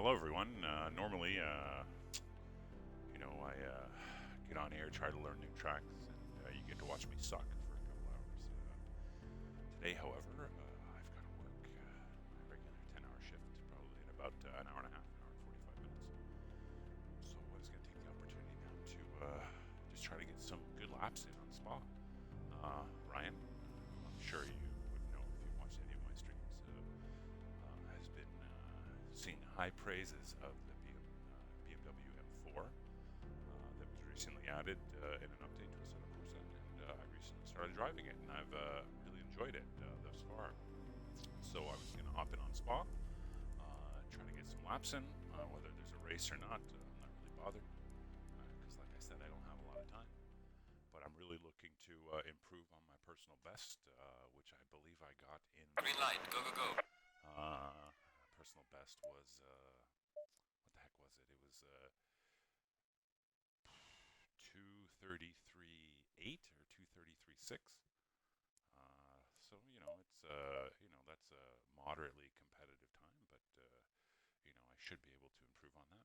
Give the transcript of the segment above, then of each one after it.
hello everyone. Normally, I get on here, try to learn new tracks, and you get to watch me suck for a couple hours. Today, however, I've got to work my regular 10-hour shift, probably in about an hour and a half, an hour and 45 minutes. So I was going to take the opportunity now to just try to get some good laps in on Spa. Ryan, I'm sure you would know if you watched any of my streams, has been seen high praises of the BMW M4 that was recently added in an update to a set of Corset, and I recently started driving it, and I've really enjoyed it thus far. So I was going to hop in on Spa, try to get some laps in, whether there's a race or not. I'm not really bothered because, like I said, I don't have a lot of time. But I'm really looking to improve on my personal best, which I believe I got in. Green light, go, go, go. Personal best was what the heck was it? It was 2:33.8 or 2:33.6. So it's that's a moderately competitive time, but I should be able to improve on that.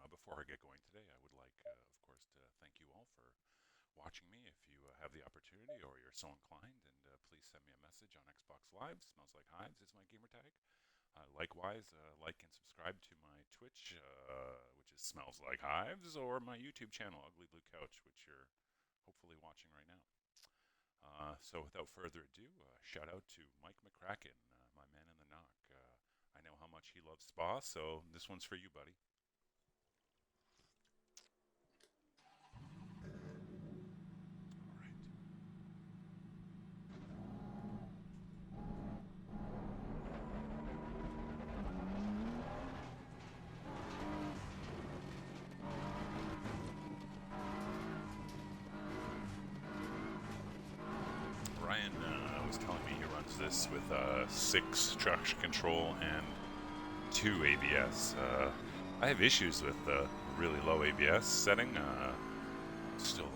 Before I get going today, I would like, of course, to thank you all for watching me. If you have the opportunity or you're so inclined, and please send me a message on Xbox Live. Smells Like Hives is my gamer tag. Likewise, like and subscribe to my Twitch, which is Smells Like Hives, or my YouTube channel, Ugly Blue Couch, which you're hopefully watching right now. So without further ado, shout out to Mike McCracken, my man in the knock. I know how much he loves Spa, so this one's for you, buddy. Ryan was telling me he runs this with 6 traction control and 2 ABS. I have issues with the really low ABS setting. Still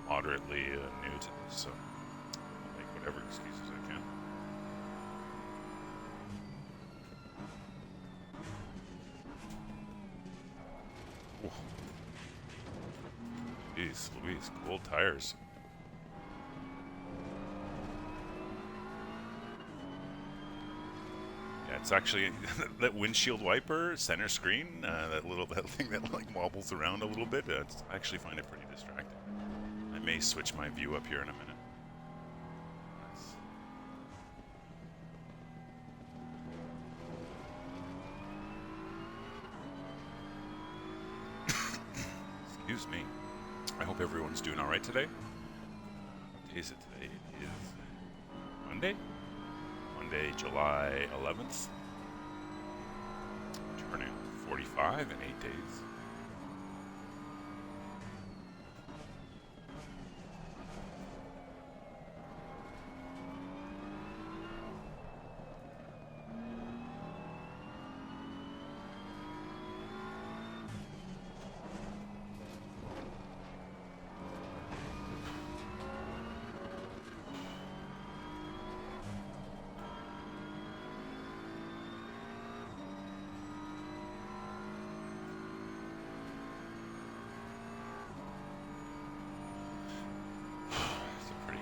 moderately new to this, so I'll make whatever excuses I can. Ooh. Jeez Louise, cool tires. It's actually that windshield wiper, center screen, that thing that like wobbles around a little bit. I actually find it pretty distracting. I may switch my view up here in a minute. Excuse me. I hope everyone's doing all right today. What day is it today? It is Monday? Monday, July 11th. Turning 45 in 8 days.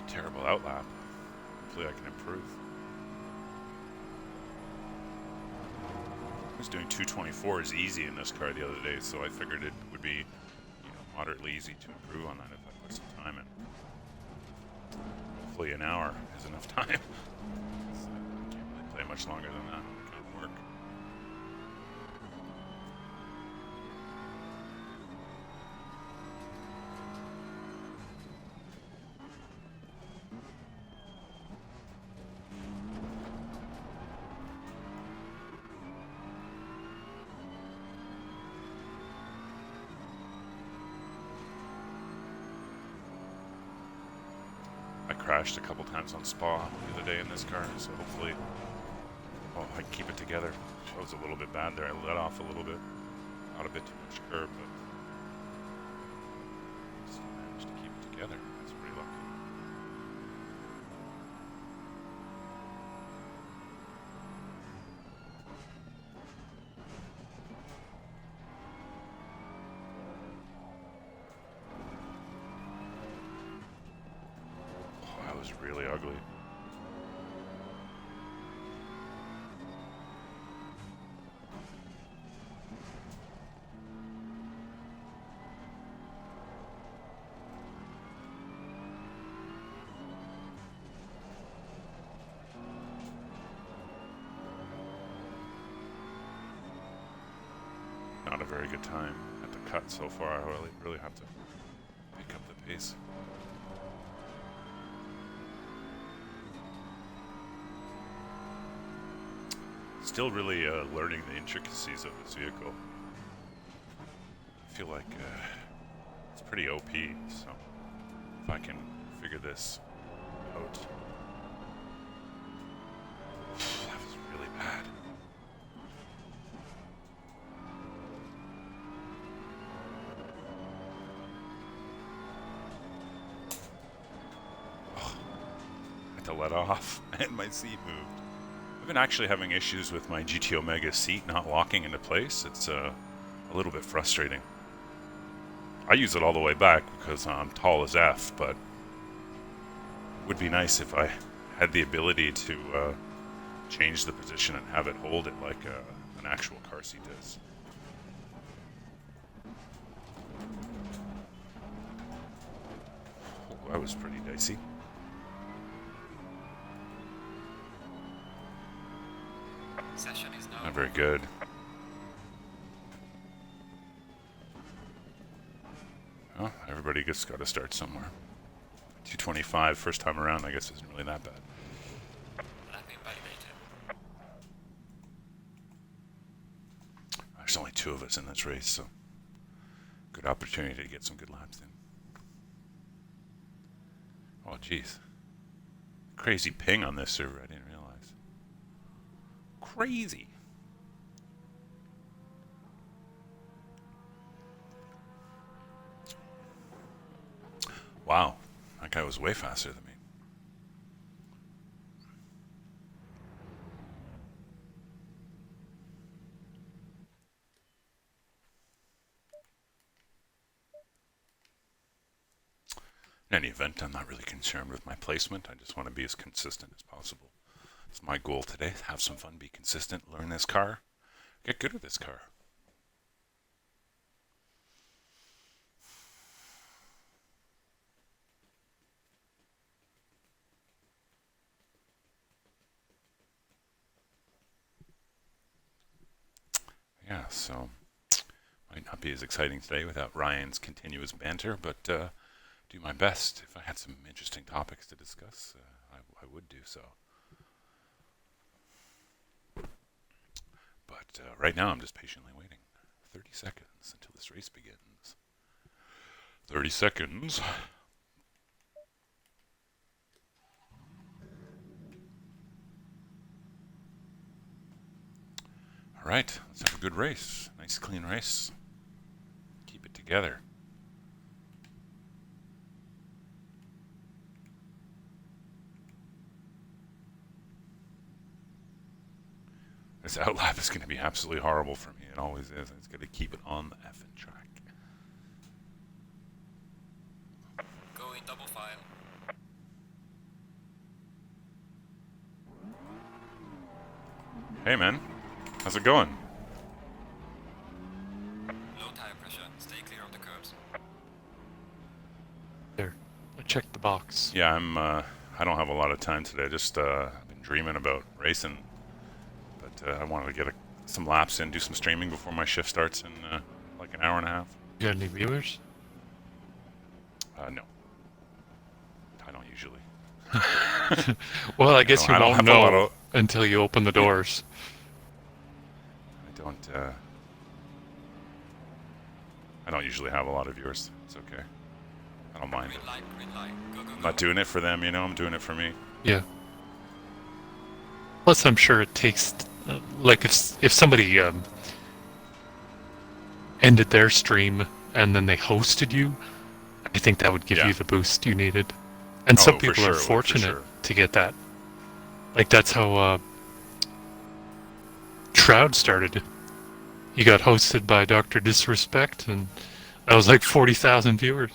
Terrible outlap. Hopefully I can improve. I was doing 224s easy in this car the other day, so I figured it would be moderately easy to improve on that if I put some time in. Hopefully an hour is enough time. I can't really play much longer than that. It can't work. I crashed a couple times on Spa the other day in this car, so hopefully I can keep it together. It was a little bit bad there. I let off a little bit. Not a bit too much curb, but still managed to keep it together. That's pretty lucky. really ugly. Not a very good time at the cut so far. I really have to pick up the pace. Still really learning the intricacies of this vehicle. I feel like it's pretty OP, so if I can figure this out. That was really bad. I had to let off and my seat moved. I've been actually having issues with my GT Omega seat not locking into place. It's a little bit frustrating. I use it all the way back because I'm tall as F, but it would be nice if I had the ability to change the position and have it hold it like an actual car seat does. Oh, that was pretty dicey. Session is now. Not very good. Well, everybody just got to start somewhere. 225 first time around, I guess, isn't really that bad. Nothing validated. There's only 2 of us in this race, so good opportunity to get some good laps in. Oh, jeez. Crazy ping on this server, I didn't realize. Crazy. Wow, that guy was way faster than me. In any event, I'm not really concerned with my placement. I just want to be as consistent as possible. It's my goal today. Have some fun, be consistent, learn this car, get good at this car. Yeah, so might not be as exciting today without Ryan's continuous banter, but do my best. If I had some interesting topics to discuss, I would do so. But right now I'm just patiently waiting. 30 seconds until this race begins. 30 seconds. All right, let's have a good race. Nice, clean race. Keep it together. This outlap is going to be absolutely horrible for me. It always is. It's going to keep it on the effing track. Going double file. Hey, man. How's it going? Low tire pressure. Stay clear of the curbs. There. I checked the box. Yeah, I don't have a lot of time today. I've been dreaming about racing. But I wanted to get some laps in, do some streaming before my shift starts in like an hour and a half. You got any viewers? No. I don't usually. Well, I guess you I don't won't have a lot know of- until you open the doors. I don't usually have a lot of viewers. It's okay. I don't mind. Green light, green light. Go, go, go. I'm not doing it for them, I'm doing it for me. Yeah. Plus, I'm sure it takes, like, if somebody ended their stream and then they hosted you, I think that would give Yeah. you the boost you needed. And Oh, some for people sure, are for fortunate sure. to get that. Like, that's how Shroud started. He got hosted by Dr. Disrespect, and that was like 40,000 viewers.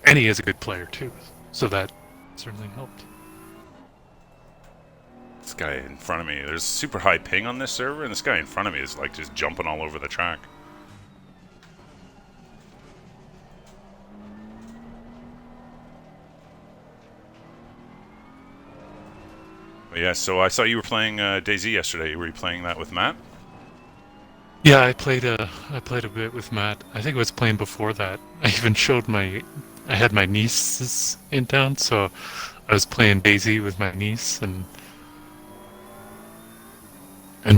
And he is a good player, too. so that certainly helped. This guy in front of me, there's super high ping on this server, and this guy in front of me is like just jumping all over the track. But yeah, so I saw you were playing DayZ yesterday. Were you playing that with Matt? Yeah, I played a bit with Matt. I think I was playing before that. I even showed I had my nieces in town, so I was playing Daisy with my niece, and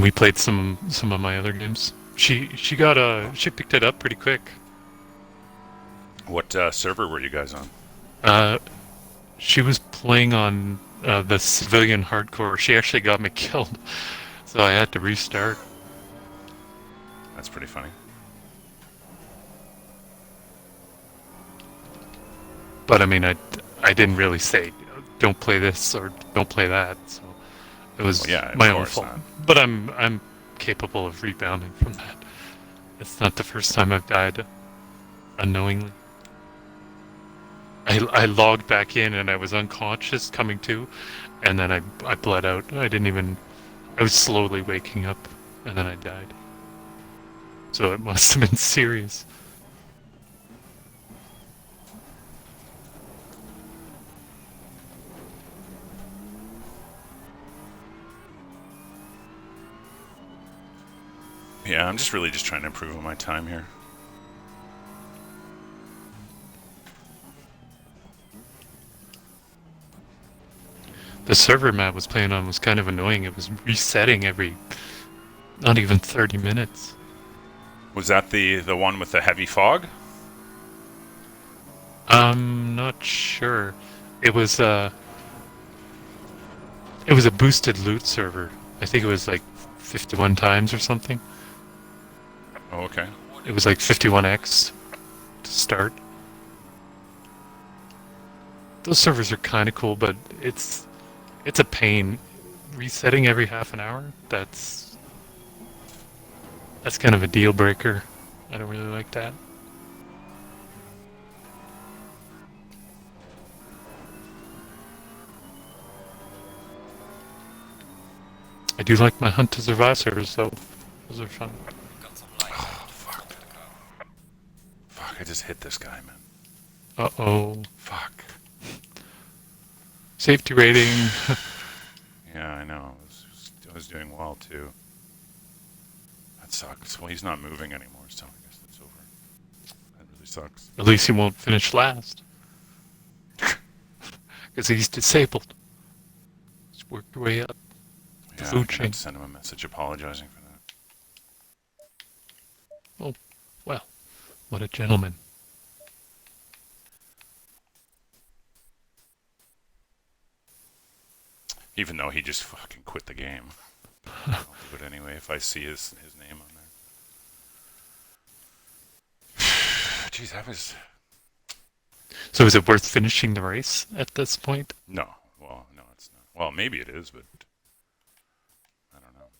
we played some of my other games. She picked it up pretty quick. What server were you guys on? She was playing on the civilian hardcore. She actually got me killed, so I had to restart. That's pretty funny. But I mean, I didn't really say don't play this or don't play that, so it was my own fault. But I'm capable of rebounding from that. It's not the first time I've died unknowingly. I logged back in and I was unconscious coming to, and then I bled out. I was slowly waking up, and then I died. So it must have been serious. Yeah, I'm really trying to improve on my time here. The server Matt was playing on was kind of annoying. It was resetting every, not even 30 minutes. Was that the one with the heavy fog? I'm not sure. It was a boosted loot server. I think it was like 51 times or something. Oh, okay. It was like 51x to start. Those servers are kind of cool, but it's a pain. Resetting every half an hour, that's kind of a deal breaker. I don't really like that. I do like my Hunt to Survive servers, though. Those are fun. Oh, fuck. Fuck, I just hit this guy, man. Uh-oh. Fuck. Safety rating. Yeah, I know. I was doing well, too. That sucks. Well, he's not moving anymore, so I guess that's over. That really sucks. At least he won't finish last. Because he's disabled. Just work your way up the food chain. Send him a message apologizing for that. Oh, well, what a gentleman. Even though he just fucking quit the game. I'll do it anyway if I see his name on there. Jeez, that was... So is it worth finishing the race at this point? No. Well, no, it's not. Well, maybe it is, but... I don't know.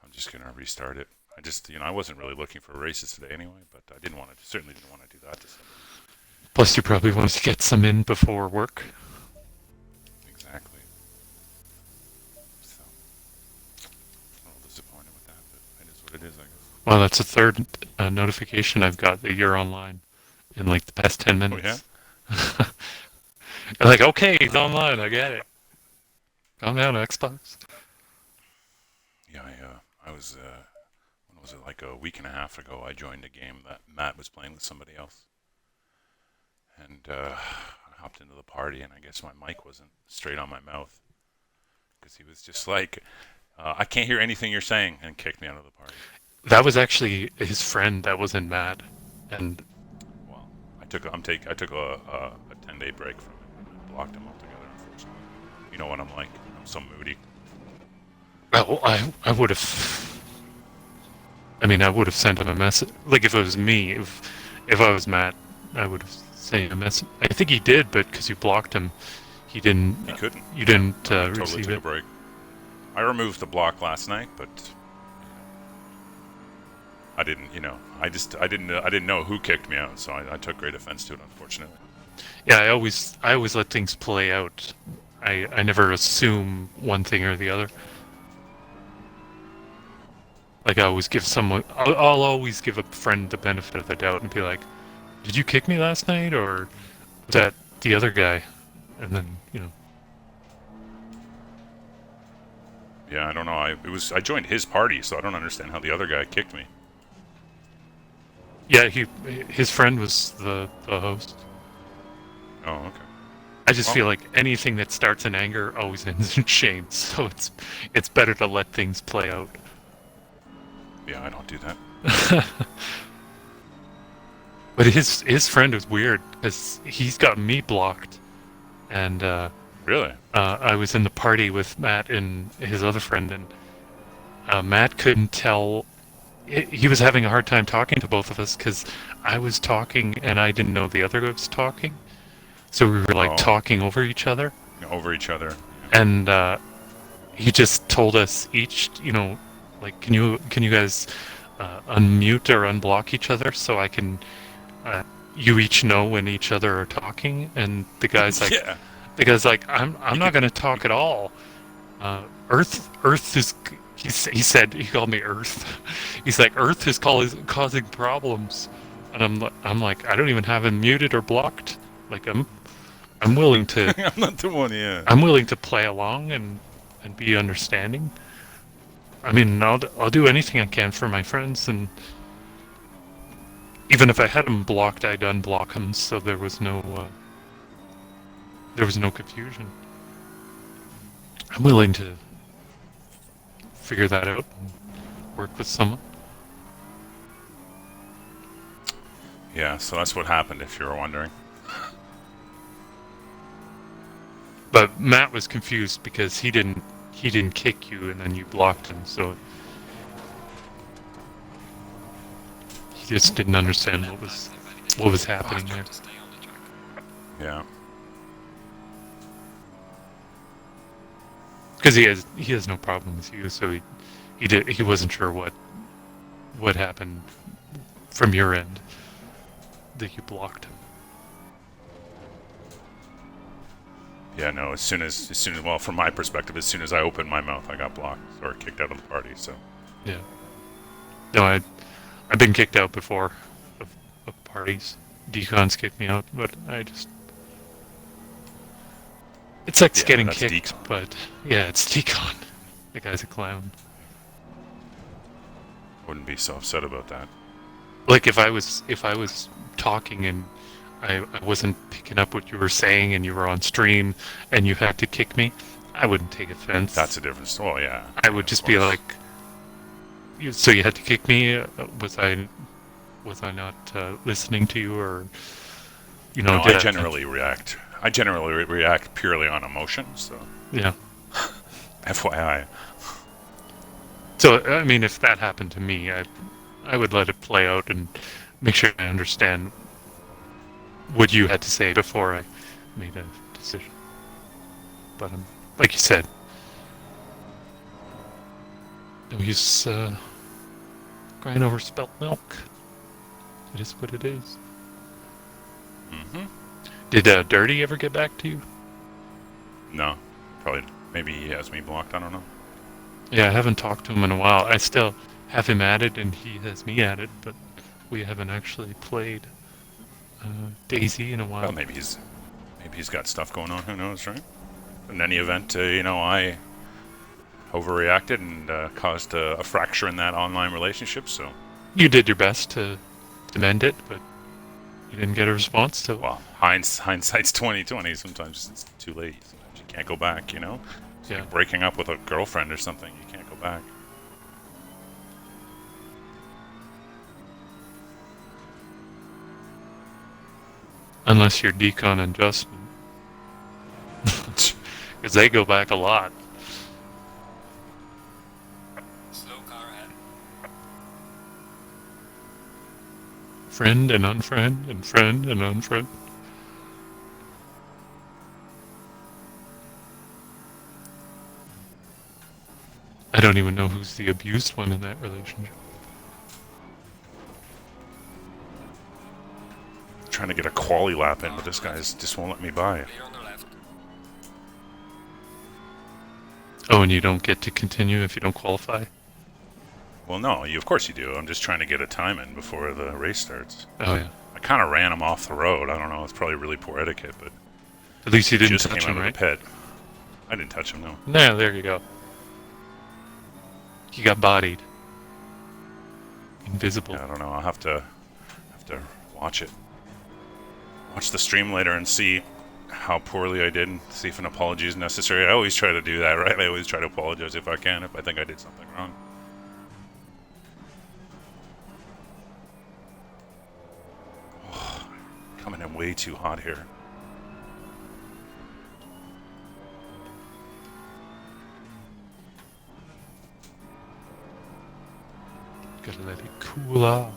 I'm just going to restart it. I wasn't really looking for races today anyway, but I certainly didn't want to do that to somebody. Plus, you probably want to get some in before work. Exactly. So, I'm a little disappointed with that, but it is what it is, I guess. Well, that's the third notification I've got that you're online in like the past 10 minutes. Oh, yeah? I'm like, okay, he's online, I get it. Calm down, Xbox. Yeah, I was, when was it, like a week and a half ago, I joined a game that Matt was playing with somebody else. And I hopped into the party, and I guess my mic wasn't straight on my mouth. Because he was just like, I can't hear anything you're saying, and kicked me out of the party. That was actually his friend that wasn't mad. And well, I took a 10-day break from him and blocked him altogether, unfortunately. You know what I'm like. I'm so moody. well, I would have. I mean, I would have sent him a message. Like if it was me, if I was Matt, I would have sent a message. I think he did, but because you blocked him, he didn't. He couldn't. You didn't I totally receive took it. a break. I removed the block last night, but I didn't, I didn't know who kicked me out, so I took great offense to it, unfortunately. Yeah, I always let things play out. I never assume one thing or the other. Like I always give someone, I'll always give a friend the benefit of the doubt and be like, "Did you kick me last night, or was that the other guy?" And then Yeah, I don't know. I joined his party, so I don't understand how the other guy kicked me. Yeah, his friend was the host. Oh, okay. I just feel like anything that starts in anger always ends in shame. So it's better to let things play out. Yeah, I don't do that. But his friend was weird because he's got me blocked, and really, I was in the party with Matt and his other friend, and Matt couldn't tell. He was having a hard time talking to both of us because I was talking and I didn't know the other was talking, so we were like talking over each other. Over each other. Yeah. And he just told us each, like, can you guys unmute or unblock each other so I can. You each know when each other are talking, and the guy's like, yeah. The guy's like, I'm not gonna talk at all. Earth is. He said he called me Earth. He's like, Earth is causing problems, and I'm like, I don't even have him muted or blocked. Like I'm willing to. I'm not the one. Yeah. I'm willing to play along and be understanding. I mean, I'll do anything I can for my friends, and even if I had him blocked, I'd unblock him, so there was no confusion. I'm willing to figure that out and work with someone. Yeah, so that's what happened, if you were wondering. But Matt was confused because he didn't kick you, and then you blocked him, so he just didn't understand what was happening there. Yeah. Because he has no problem with you, so he wasn't sure what happened from your end that you blocked him. Yeah, no. As soon as well, from my perspective, as soon as I opened my mouth, I got blocked or kicked out of the party. So. Yeah. No, I've been kicked out before of parties. Decons kicked me out, but I just. It's like getting kicked, decon. But yeah, it's Decon. The guy's a clown. Wouldn't be so upset about that. Like if I was talking and I wasn't picking up what you were saying and you were on stream and you had to kick me, I wouldn't take offense. That's a different story. Yeah. I would just be like, so you had to kick me? Was I not listening to you, or No, I generally react. I generally react purely on emotion, so... Yeah. FYI. So, I mean, if that happened to me, I would let it play out and make sure I understand what you had to say before I made a decision. But, like you said, no use crying over spilt milk. It is what it is. Mm-hmm. Did Dirty ever get back to you? No. Probably. Maybe he has me blocked. I don't know. Yeah, I haven't talked to him in a while. I still have him added, and he has me added, but we haven't actually played Daisy in a while. Well, maybe he's got stuff going on. Who knows, right? In any event, I overreacted and caused a fracture in that online relationship. So you did your best to mend it, but you didn't get a response. So well, hindsight's 20/20. Sometimes it's too late. Sometimes you can't go back. It's like breaking up with a girlfriend or something. You can't go back. Unless you're Decon and Justin. Because they go back a lot. Slow car ahead. Friend and unfriend and friend and unfriend. I don't even know who's the abused one in that relationship. trying to get a quali lap in, but this guy's just won't let me by. Clear on the left. Oh, and you don't get to continue if you don't qualify? Well, no, of course you do. I'm just trying to get a time in before the race starts. Oh, yeah. I kind of ran him off the road. I don't know. It's probably really poor etiquette, but at least you didn't just touch came him, out right? of the pit. I didn't touch him, no. No, there you go. He got bodied. Invisible. Yeah, I don't know. I'll have to watch it. Watch the stream later and see how poorly I did and see if an apology is necessary. I always try to do that, right? I always try to apologize if I can, if I think I did something wrong. Oh, coming in way too hot here. Gotta let it cool off.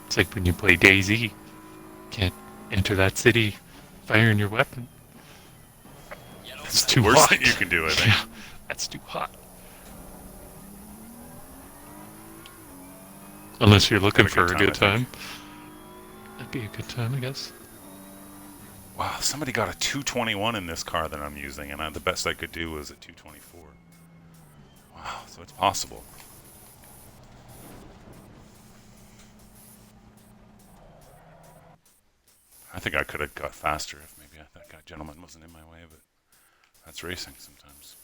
It's like when you play DayZ. Can't enter that city firing your weapon. It's too Worst hot. thing you can do, I think. Yeah, that's too hot. Unless you're looking for a good time. That'd be a good time, I guess. Wow, somebody got a 221 in this car that I'm using, and the best I could do was a 224. Wow, so it's possible. I think I could have got faster if maybe that guy gentleman wasn't in my way, but that's racing sometimes.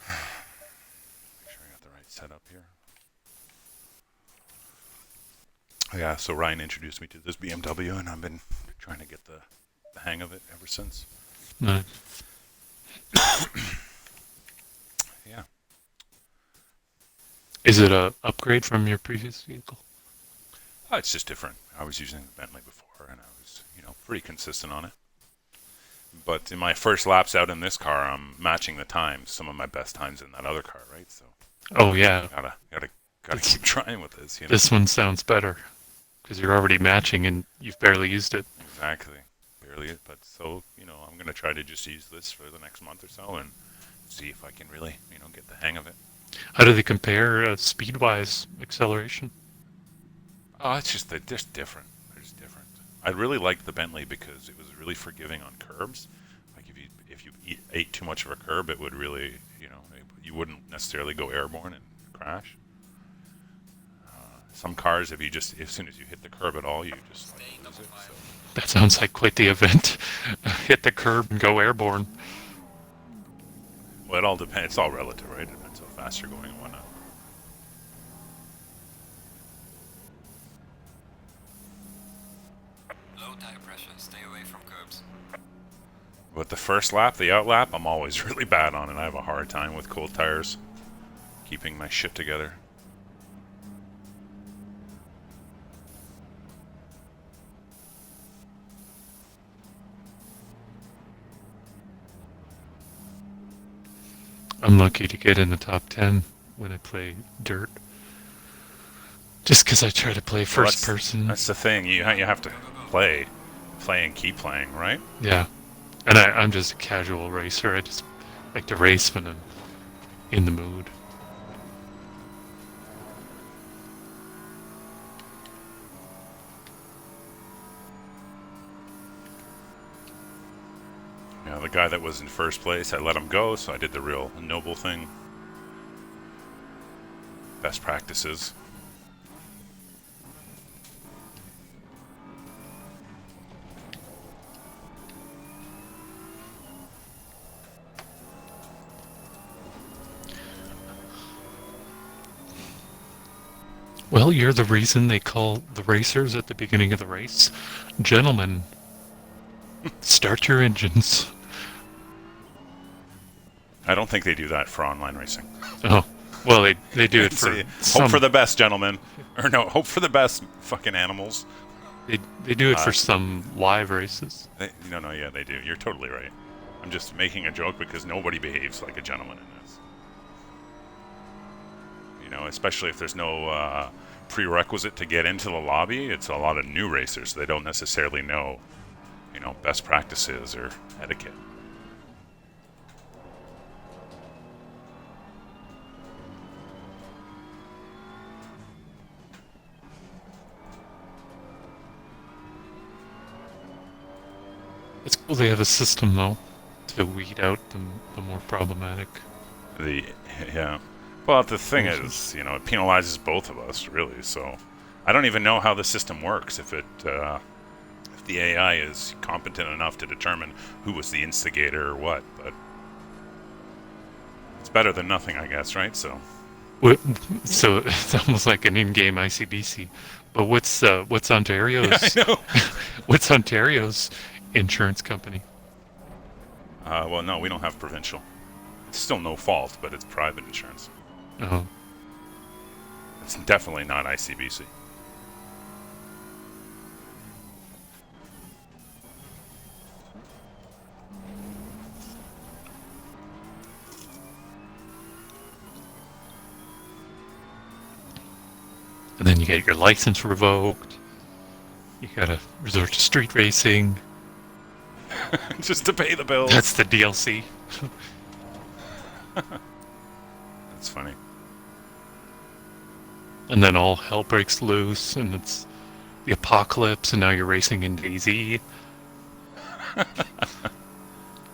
Make sure I got the right setup here. Yeah, so Ryan introduced me to this BMW, and I've been trying to get the hang of it ever since. Nice. Yeah. Is it a upgrade from your previous vehicle? Oh, it's just different. I was using the Bentley before, and I was, pretty consistent on it. But in my first laps out in this car, I'm matching the times, some of my best times in that other car, right? So. Oh yeah. Gotta keep trying with this. This one sounds better because you're already matching and you've barely used it. Exactly, barely. But so I'm gonna try to just use this for the next month or so and see if I can really, get the hang of it. How do they compare speed-wise, acceleration? Oh, it's just they're just different. They're just different. I really liked the Bentley because it was really forgiving on curbs. Like if you ate too much of a curb, it would really, you wouldn't necessarily go airborne and crash. Some cars, as soon as you hit the curb at all, you just lose it. So. That sounds like quite the event. Hit the curb and go airborne. Well, it all depends. It's all relative, right? It depends how fast you're going and whatnot. Low tire pressure. Stay away from curbs. But the first lap, the out lap, I'm always really bad on, and I have a hard time with cold tires, keeping my shit together. I'm lucky to get in the top 10 when I play Dirt. Just because I try to play first person. That's the thing. You have to play and keep playing, right? Yeah. And I'm just a casual racer. I just like to race when I'm in the mood. Yeah, the guy that was in first place, I let him go, so I did the real noble thing. Best practices. Well, you're the reason they call the racers at the beginning of the race, gentlemen, start your engines. I don't think they do that for online racing. Oh, well, they do it for Hope for the best, gentlemen. Or no, hope for the best, fucking animals. They do it for some live races. No, yeah, they do. You're totally right. I'm just making a joke because nobody behaves like a gentleman in this. You know, especially if there's no prerequisite to get into the lobby. It's a lot of new racers. They don't necessarily know, best practices or etiquette. It's cool they have a system, though, to weed out the more problematic. Yeah. Well, the thing is, it penalizes both of us, really. So I don't even know how the system works. If the AI is competent enough to determine who was the instigator or what, but it's better than nothing, I guess, right? So it's almost like an in-game ICBC. But what's Ontario's? Yeah, I know. What's Ontario's insurance company? Well, no, we don't have provincial. It's still no fault, but it's private insurance. Oh. It's definitely not ICBC. And then you get your license revoked. You gotta resort to street racing. Just to pay the bills. That's the DLC. That's funny. And then all hell breaks loose, and it's the apocalypse, and now you're racing in DayZ.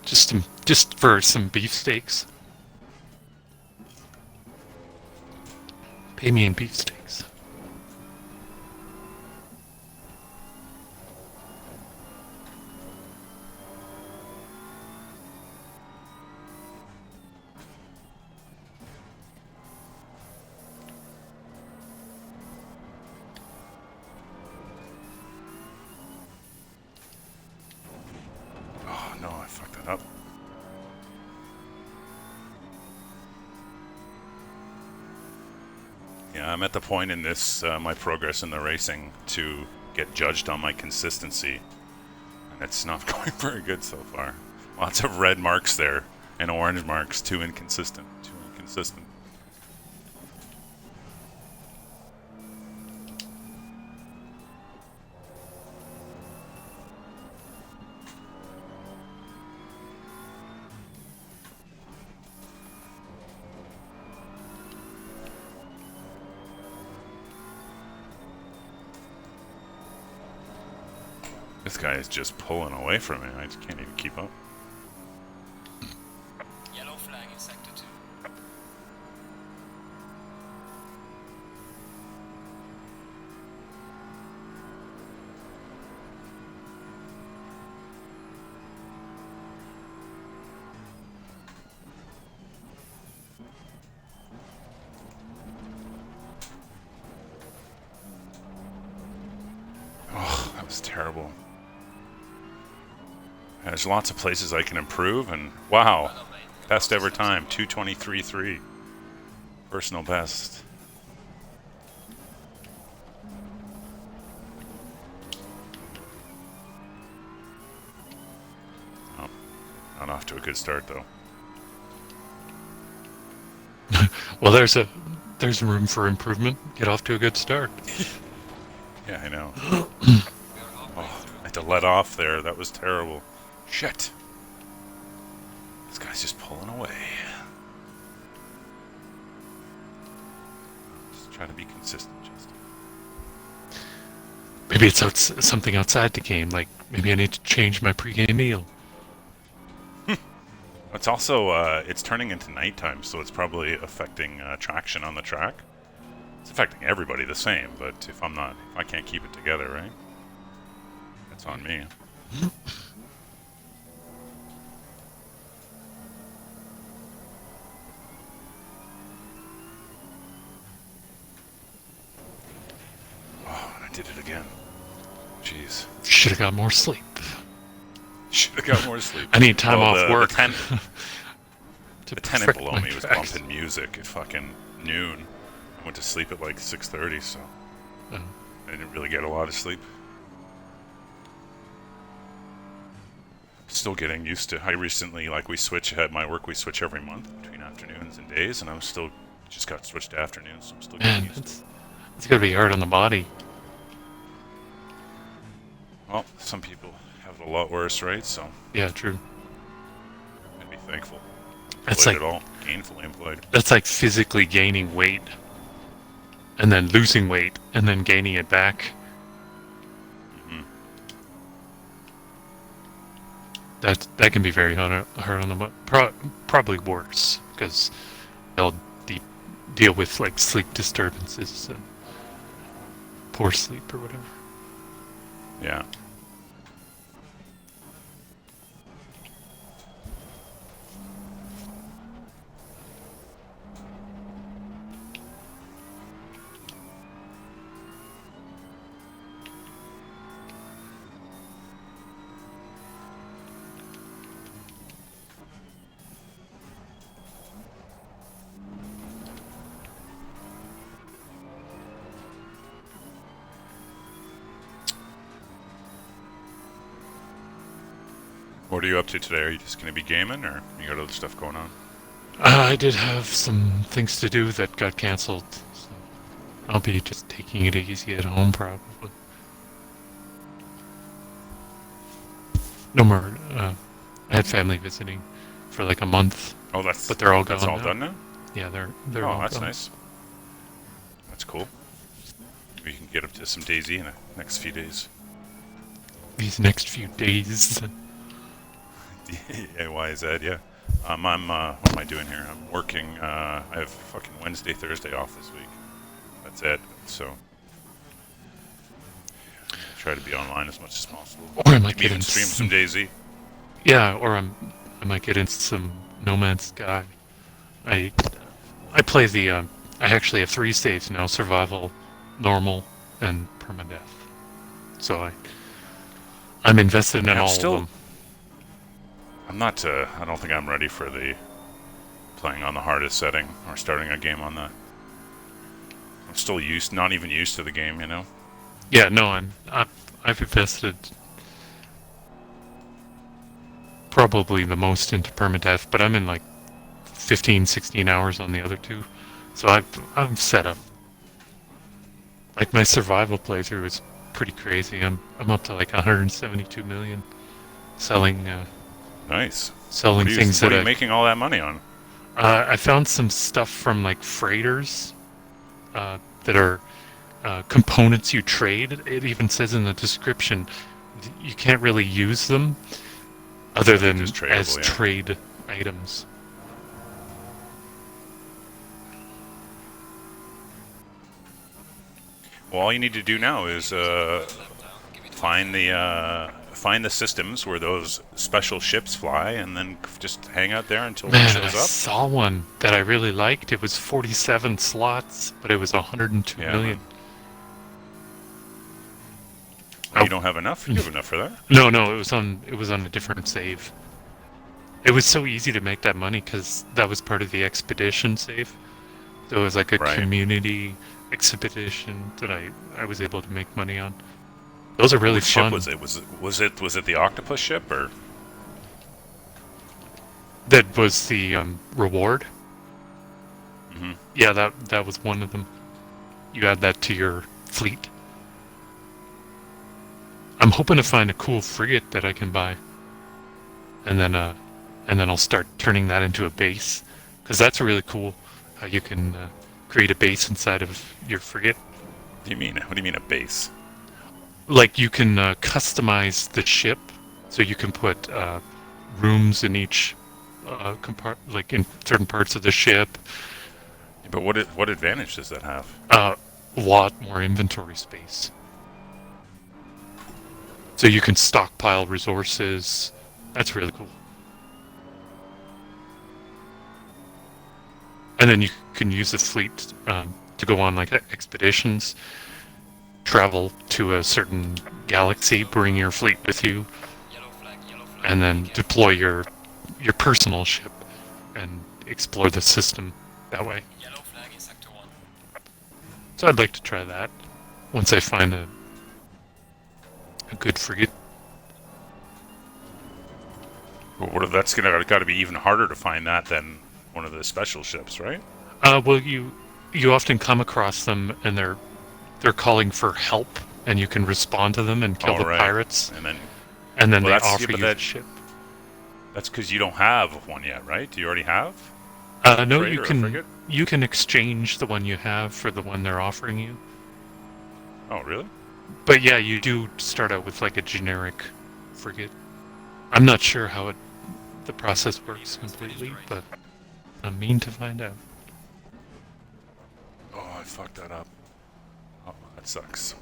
just for some beefsteaks. Pay me in beefsteaks. No, I fucked that up. Yeah, I'm at the point in this, my progress in the racing, to get judged on my consistency. And it's not going very good so far. Lots of red marks there, and orange marks, too inconsistent. This guy is just pulling away from me. I just can't even keep up. Yellow flag in sector 2. Oh, that was terrible. There's lots of places I can improve, and wow, best ever time, 2:23.3, personal best. Oh, not off to a good start though. Well, there's room for improvement. Get off to a good start. Yeah, I know. Oh, I had to let off there. That was terrible. Shit. This guy's just pulling away. Just trying to be consistent, Justin. Maybe it's something outside the game. Like, maybe I need to change my pregame meal. It's also, it's turning into nighttime, so it's probably affecting traction on the track. It's affecting everybody the same, but if I can't keep it together, right? That's on me. Oh, and I did it again. Jeez. Should have got more sleep. Should have got more sleep. I need time off work. The tenant below me was bumping music at fucking noon. I went to sleep at like 6:30, so I didn't really get a lot of sleep. still getting used to. I recently, like, we switch at my work. We switch every month between afternoons and days, and I'm still just got switched to afternoons. So I'm still getting used to it. It's gotta be hard on the body. Well, some people have it a lot worse, right? So yeah, true. I'd be thankful. That's like at all gainfully employed. That's like physically gaining weight, and then losing weight, and then gaining it back. That can be very hard on the probably worse because they'll deal with like sleep disturbances and poor sleep or whatever. Yeah. What are you up to today? Are you just going to be gaming, or you got other stuff going on? I did have some things to do that got cancelled, so I'll be just taking it easy at home, probably. No more. I had family visiting for like a month. Oh, but they're all gone. That's all now. Done now? Yeah, they're all that's gone. Nice. That's cool. We can get up to some DayZ in the next few days. These next few days. Yeah, why is that? Yeah. What am I doing here? I'm working. I have fucking Wednesday, Thursday off this week. That's it. So try to be online as much as possible. Or I might get into stream some DayZ. Yeah, or I might get into some No Man's Sky. I play the. I actually have 3 saves now: survival, normal, and permadeath. So I'm invested in all of them. I'm not. I don't think I'm ready for the playing on the hardest setting or starting a game on that. I'm still not even used to the game, you know. Yeah, no, I've invested probably the most into permadeath, but I'm in like 15, 16 hours on the other 2, so I'm set up. Like my survival playthrough is pretty crazy. I'm up to like 172 million selling. Nice. Selling things what are you making all that money on? I found some stuff from like freighters that are components you trade. It even says in the description you can't really use them other than as trade items. Well, all you need to do now is find the systems where those special ships fly, and then just hang out there until one shows up. I saw one that I really liked. It was 47 slots, but it was 102 million. Oh, you don't have enough? You have enough for that? No, it was on a different save. It was so easy to make that money because that was part of the expedition save. So it was like a community expedition that I was able to make money on. Those are really fun. What ship was it? Was it the octopus ship, or? That was the reward. Mm-hmm. Yeah, that was one of them. You add that to your fleet. I'm hoping to find a cool frigate that I can buy, and then I'll start turning that into a base, because that's really cool. How you can create a base inside of your frigate. What do you mean? What do you mean a base? Like you can customize the ship, so you can put rooms in each like in certain parts of the ship. Yeah, but what advantage does that have? A lot more inventory space. So you can stockpile resources. That's really cool. And then you can use the fleet to go on like expeditions. Travel to a certain galaxy, bring your fleet with you, and then deploy your personal ship and explore the system that way. So I'd like to try that once I find a good frigate. Well, that's got to be even harder to find that than one of the special ships, right? Well, you often come across them, and they're calling for help, and you can respond to them and kill the pirates, and then they offer you the ship. That's because you don't have one yet, right? Do you already have? No, you can exchange the one you have for the one they're offering you. Oh, really? But yeah, you do start out with like a generic frigate. I'm not sure how the process works completely, but I'm mean to find out. Oh, I fucked that up. Oh, that sucks.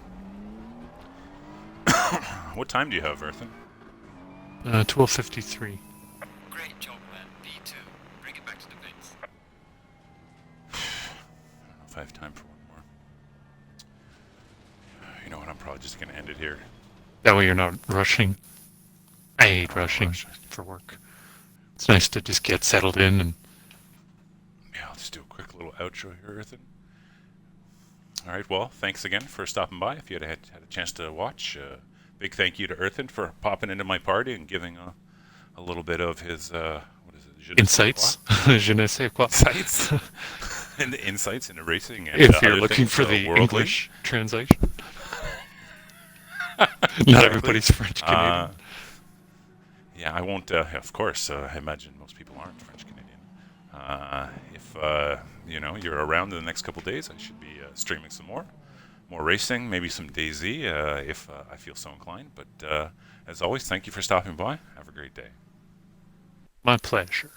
What time do you have, Earthen? 12:53. Great job, man. B2. Bring it back to the base. I don't know if I have time for one more. You know what? I'm probably just going to end it here. That way you're not rushing. I hate rushing for work. It's nice to just get settled in and... Yeah, I'll just do a quick little outro here, Earthen. All right, well, thanks again for stopping by. If you had a chance to watch, big thank you to Earthen for popping into my party and giving a little bit of his, what is it? Insights. Je ne sais quoi. Insights. And the insights into racing. And, if you're looking for the English translation. Not everybody's French Canadian. Yeah, I won't. Of course, I imagine most people aren't French Canadian. If you're around in the next couple days, I should be streaming some more racing, maybe some DayZ if I feel so inclined. But as always, thank you for stopping by. Have a great day. My pleasure.